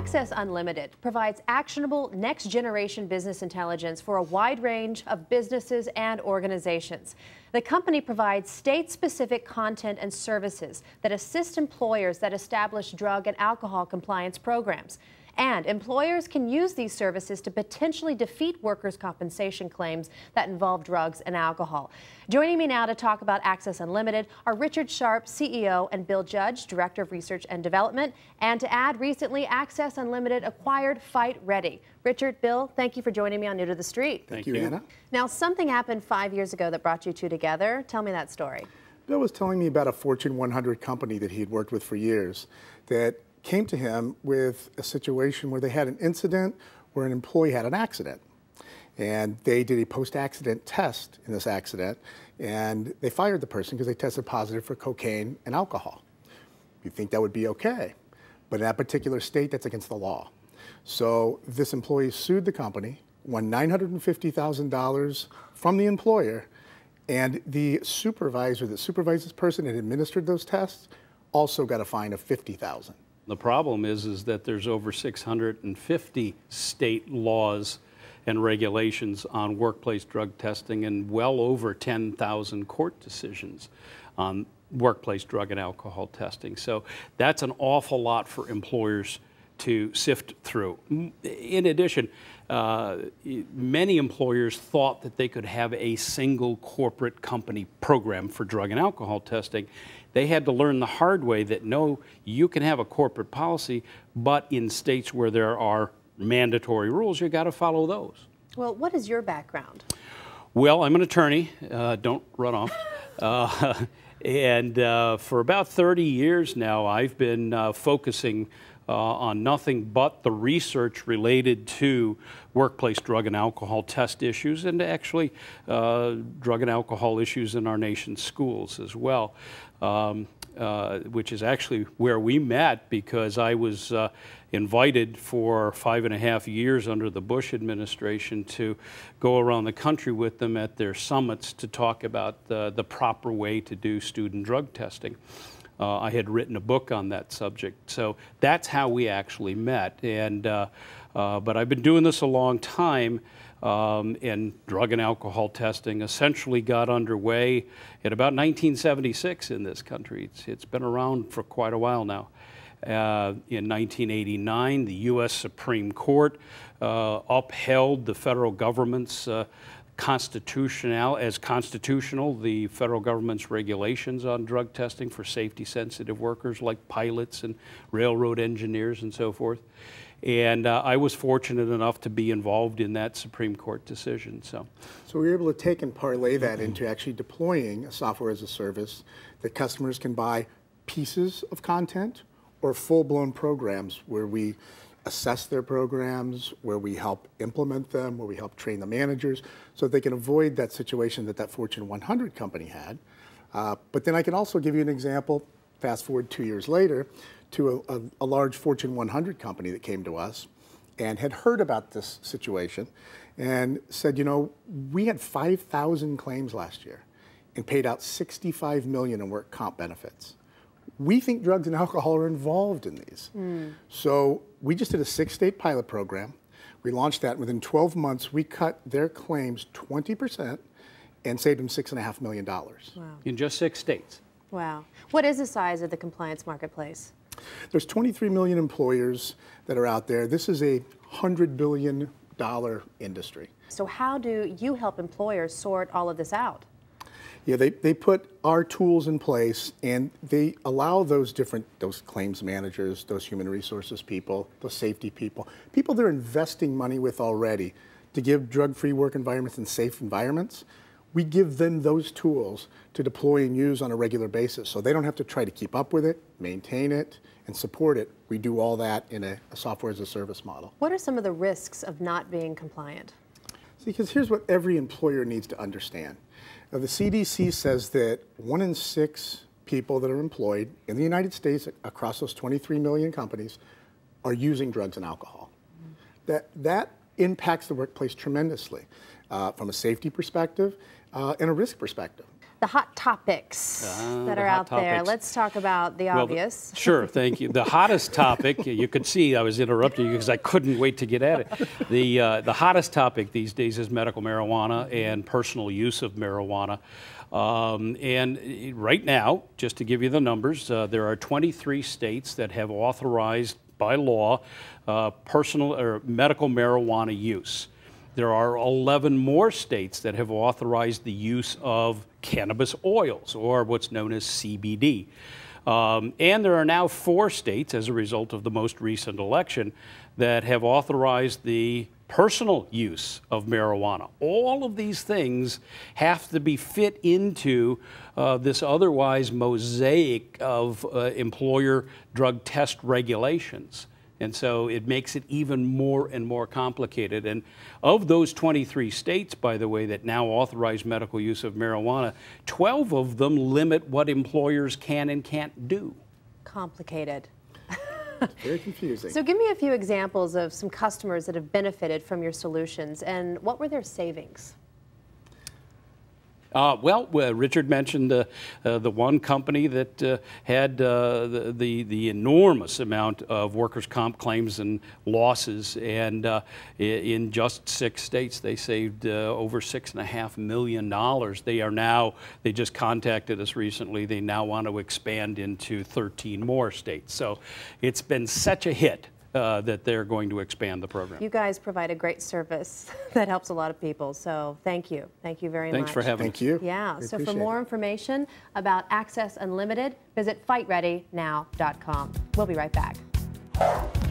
AXXESS Unlimited provides actionable next-generation business intelligence for a wide range of businesses and organizations. The company provides state-specific content and services that assist employers that establish drug and alcohol compliance programs. And employers can use these services to potentially defeat workers' compensation claims that involve drugs and alcohol. Joining me now to talk about AXXESS Unlimited are Richard Sharp, CEO, and Bill Judge, Director of Research and Development. And to add, recently, AXXESS Unlimited acquired Fight Ready. Richard, Bill, thank you for joining me on New to the Street. Thank you, Anna. Now, something happened 5 years ago that brought you two together. Tell me that story. Bill was telling me about a Fortune 100 company that he'd worked with for years that came to him with a situation where they had an incident where an employee had an accident. And they did a post-accident test in this accident, and they fired the person because they tested positive for cocaine and alcohol. You'd think that would be okay, but in that particular state, that's against the law. So this employee sued the company, won $950,000 from the employer, and the supervisor that supervised this person and administered those tests also got a fine of $50,000. The problem is that there's over 650 state laws and regulations on workplace drug testing and well over 10,000 court decisions on workplace drug and alcohol testing. So that's an awful lot for employers to sift through. In addition, many employers thought that they could have a single corporate company program for drug and alcohol testing. They had to learn the hard way that no, you can have a corporate policy, but in states where there are mandatory rules, you got to follow those. Well, what is your background? Well, I'm an attorney. Don't run off. And for about 30 years now, I've been focusing on nothing but the research related to workplace drug and alcohol test issues and actually drug and alcohol issues in our nation's schools as well, which is actually where we met because I was invited for 5.5 years under the Bush administration to go around the country with them at their summits to talk about the proper way to do student drug testing. I had written a book on that subject, so that's how we actually met. And but I've been doing this a long time, and drug and alcohol testing essentially got underway in about 1976 in this country. It's been around for quite a while now. In 1989, the U.S. Supreme Court upheld the federal government's constitutional the federal government's regulations on drug testing for safety-sensitive workers like pilots and railroad engineers and so forth. And I was fortunate enough to be involved in that Supreme Court decision. So we were able to take and parlay that into actually deploying a software as a service that customers can buy pieces of content or full-blown programs where we assess their programs, where we help implement them, where we help train the managers so that they can avoid that situation that Fortune 100 company had. But then I can also give you an example, fast forward 2 years later, to a large Fortune 100 company that came to us and had heard about this situation and said, you know, we had 5,000 claims last year and paid out $65 million in work comp benefits. We think drugs and alcohol are involved in these. So we just did a 6-state pilot program. We launched that, and within 12 months, we cut their claims 20% and saved them $6.5 million. Wow. In just 6 states. Wow. What is the size of the compliance marketplace? There's 23 million employers that are out there. This is a $100 billion industry. So how do you help employers sort all of this out? Yeah, they put our tools in place, and they allow those claims managers, those human resources people, those safety people they're investing money with already to give drug-free work environments and safe environments. We give them those tools to deploy and use on a regular basis so they don't have to try to keep up with it, maintain it, and support it. We do all that in a software as a service model. What are some of the risks of not being compliant? Because here's what every employer needs to understand. Now, the CDC says that 1 in 6 people that are employed in the United States across those 23 million companies are using drugs and alcohol. That impacts the workplace tremendously from a safety perspective and a risk perspective. the hot topics that are out there. Let's talk about the obvious. Sure, thank you. The hottest topic, you could see I was interrupting you because I couldn't wait to get at it. The hottest topic these days is medical marijuana and personal use of marijuana. And right now, just to give you the numbers, there are 23 states that have authorized by law personal or medical marijuana use. There are 11 more states that have authorized the use of cannabis oils, or what's known as CBD. And there are now 4 states, as a result of the most recent election, that have authorized the personal use of marijuana. All of these things have to be fit into this otherwise mosaic of employer drug test regulations. And so it makes it even more and more complicated. And of those 23 states, by the way, that now authorize medical use of marijuana, 12 of them limit what employers can and can't do. Complicated. Very confusing. So give me a few examples of some customers that have benefited from your solutions, and what were their savings? Well, Richard mentioned the one company that had the enormous amount of workers' comp claims and losses, and in just 6 states they saved over $6.5 million. They just contacted us recently. They now want to expand into 13 more states. So it's been such a hit that they're going to expand the program. You guys provide a great service that helps a lot of people, so thank you. Thank you very much. Thanks for having us. Thank you. Yeah, so for more information about AXXESS Unlimited, visit FightReadyNow.com. We'll be right back.